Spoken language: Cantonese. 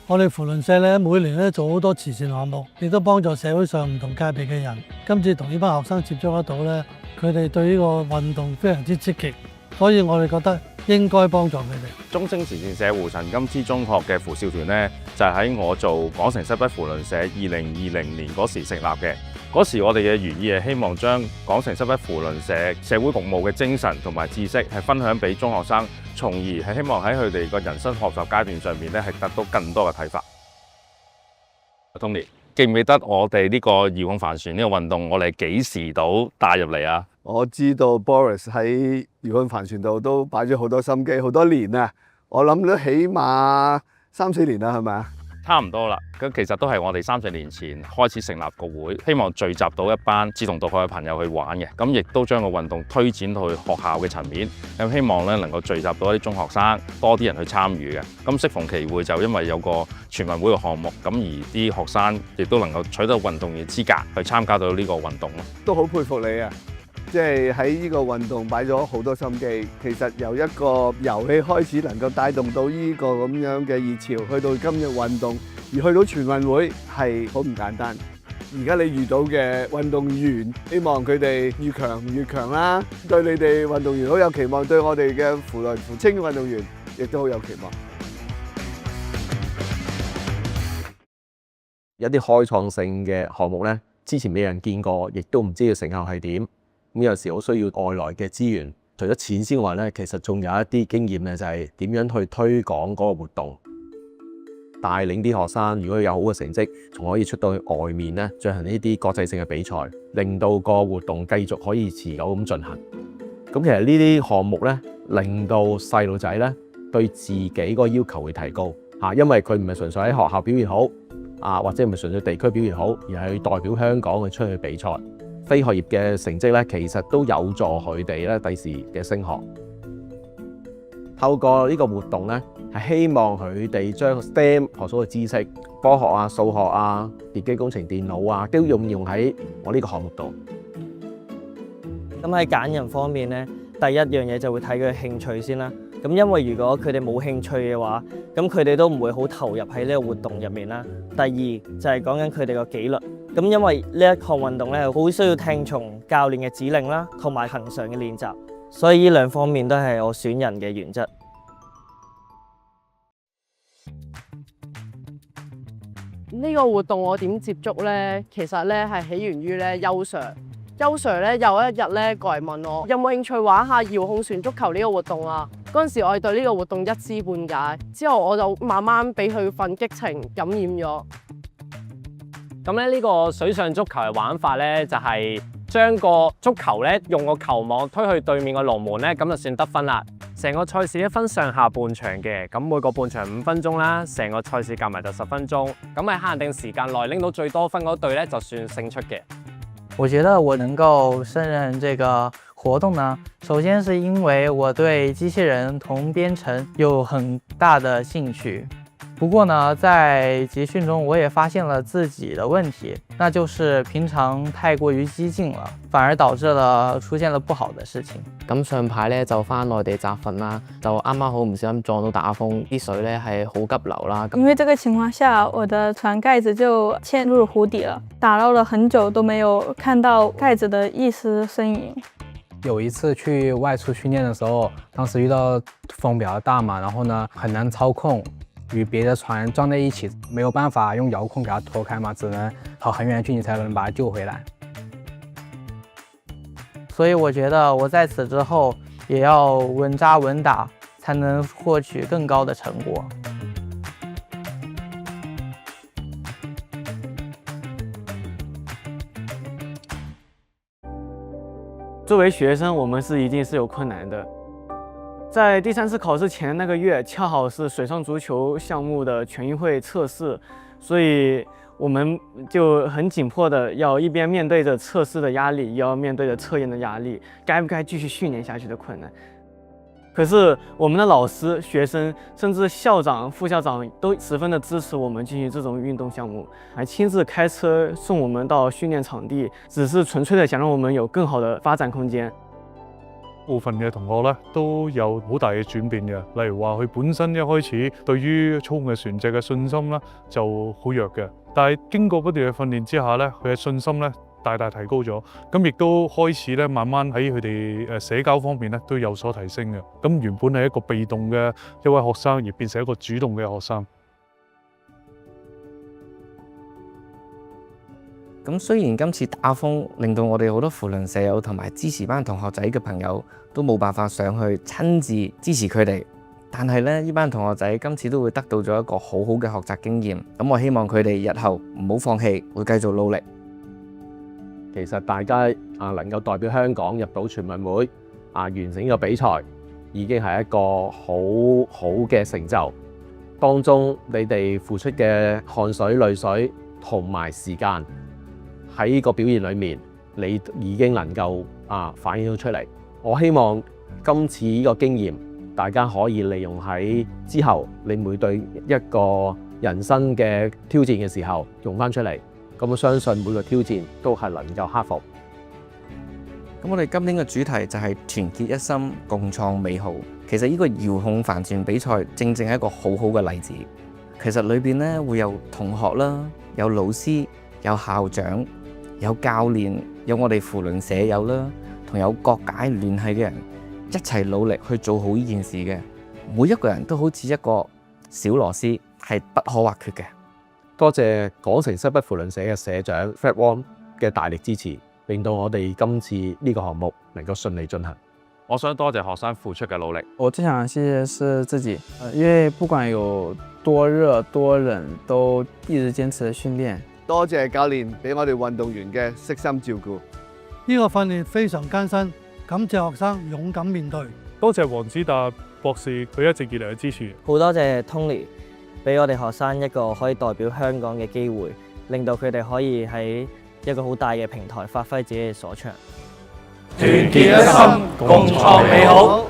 我哋扶輪社咧每年咧做好多慈善項目，亦都幫助社會上唔同界別嘅人。今次同呢班學生接觸得到咧，佢哋對呢個運動非常之積極，所以我哋覺得應該幫助佢哋。中升慈善社胡陳金枝中學嘅扶少團呢，就係喺我做港城西北扶輪社2020年嗰時成立嘅。嗰時我哋嘅原意係希望將港城西北扶輪社社會服務嘅精神同埋知識係分享俾中學生，從而係希望喺佢哋個人生學習階段上面咧係得到更多嘅啟發。Tony， 記唔記得我哋呢個遙控帆船呢個運動，我哋幾時到帶入嚟啊？我知道 Boris 喺遙控帆船度都擺咗好多心機，好多年啊！我諗都起碼3、4年啦，係咪啊？差唔多啦，咁其實都係我哋3、4年前開始成立個會，希望聚集到一班志同道合嘅朋友去玩嘅，咁亦都將個運動推展到去學校嘅層面，咁希望咧能夠聚集到一啲中學生，多啲人去參與嘅。咁適逢其會就因為有個全運會嘅項目，咁而啲學生亦都能夠取得運動員資格去參加到呢個運動咯。都好佩服你啊！即係喺呢個運動擺咗好多心機，其實由一個遊戲開始能夠帶動到呢個咁樣嘅熱潮，去到今日運動，而去到全運會係好唔簡單。而家你遇到嘅運動員，希望佢哋越強越強啦。對你哋運動員好有期望，對我哋嘅扶輪扶青運動員亦都好有期望。一啲開創性嘅項目咧，之前未人見過，亦都唔知嘅成效係點。咁有時好需要外來嘅資源，除咗錢之外咧，其實仲有一啲經驗咧，就係點樣去推廣嗰個活動，帶領啲學生，如果有好嘅成績，仲可以出到去外面咧進行呢啲國際性嘅比賽，令到個活動繼續可以持久咁進行。咁其實呢啲項目咧，令到細路仔咧對自己個要求會提高嚇，因為佢唔係純粹喺學校表現好啊，或者唔係純粹地區表現好，而係代表香港去出去比賽。非學業嘅成績咧，其實都有助佢哋咧第時嘅升學。透過呢個活動咧，係希望佢哋將 STEM 學所嘅知識，科學啊、數學啊、電機工程、電腦啊，都用喺我呢個項目度。咁喺揀人方面咧，第一樣嘢就會睇佢嘅興趣先啦。咁因為如果佢哋冇興趣嘅話，咁佢哋都唔會好投入喺呢個活動入面啦。第二就係講緊佢哋個紀律。咁因為呢一項運動咧，好需要聽從教練嘅指令啦，同埋恆常嘅練習，所以呢兩方面都係我選人嘅原則。呢個活動我點接觸呢？其實咧係起源於咧邱 Sir。邱 Sir 咧有一日咧過嚟問我有冇興趣玩下遙控船足球呢個活動啊？嗰陣時我係對呢個活動一知半解，之後我就慢慢俾佢份激情感染咗。咁咧呢個水上足球嘅玩法咧，就係將個足球咧用個球網推去對面個龍門咧，咁就算得分啦。成個賽事咧分上下半場嘅，咁每個半場5分鐘啦，成個賽事夾埋就10分鐘。咁喺限定時間內拎到最多分嗰隊咧，就算勝出嘅。我覺得我能夠勝任這個活動呢，首先是因為我對機器人同編程有很大的興趣。不過呢，在集訓中我也發現了自己的問題，那就是平常太過於激進了，反而導致了出現了不好的事情。咁上排咧就返內地集訓啦，就啱啱好唔小心撞到打風，啲水咧係好急流啦。因為這個情況下，我的船蓋子就嵌入湖底了，打撈了很久都沒有看到蓋子的一絲身影。有一次去外出訓練的時候，當時遇到風比較大嘛，然後呢很難操控。與別的船撞在一起，沒有辦法用遙控給它拖開嘛，只能跑很遠距離才能把它救回來。所以我覺得我在此之後也要穩紮穩打，才能獲取更高的成果。作為學生，我們一定是有困難的。在第3次考試前那個月，恰好是水上足球項目的全運會測試，所以我們就很緊迫的要一邊面對着測試的壓力，也要面對着測驗的壓力，該不該繼續訓練下去的困難。可是我們的老師、學生，甚至校長、副校長都十分的支持我們進行這種運動項目，還親自開車送我們到訓練場地，只是純粹的想讓我們有更好的發展空間。部分嘅同學咧都有好大嘅轉變嘅，例如話佢本身一開始對於操控嘅船隻嘅信心咧就好弱嘅，但係經過不斷嘅訓練之下咧，佢嘅信心咧大大提高咗，咁亦都開始咧慢慢喺佢哋社交方面咧都有所提升嘅。咁原本係一個被動嘅一位學生，而變成一個主動嘅學生。咁雖然今次打風令到我哋好多扶輪社友同埋支持班同學仔嘅朋友都冇辦法上去親自支持佢哋，但係咧呢班同學仔今次都會得到咗一個好好嘅學習經驗。咁我希望佢哋日後唔好放棄，會繼續努力。其實大家能夠代表香港入到全運會完成呢個比賽，已經係一個好好嘅成就。當中你哋付出嘅汗水、淚水同埋時間，喺呢個表現裏面，你已經能夠反映到出嚟。我希望今次呢個經驗，大家可以利用喺之後，你每對一個人生嘅挑戰嘅時候用翻出嚟。咁我相信每個挑戰都係能夠克服。咁我哋今年嘅主題就係團結一心，共創美好。其實呢個遙控帆船比賽正正係一個好好嘅例子。其實裏邊咧會有同學啦，有老師，有校長，有教練，有我哋扶輪社友啦，同有各界聯繫嘅人一齊努力去做好呢件事嘅。每一個人都好似一個小螺絲，係不可或缺嘅。多謝港城西北扶輪社嘅社長 Fred Wong 嘅大力支持，令到我哋今次呢個項目能夠順利進行。我想多謝學生付出嘅努力。我最想謝謝是自己，因為不管有多熱多冷，都一直堅持訓練。多謝教練俾我哋運動員嘅悉心照顧。呢個訓練非常艱辛，感謝學生勇敢面對。多謝黃子達博士佢一直以嚟嘅支持。好多謝 Tony 俾我哋學生一個可以代表香港嘅機會，令到佢哋可以喺一個好大嘅平台發揮自己嘅所長。團結一心，共創美好。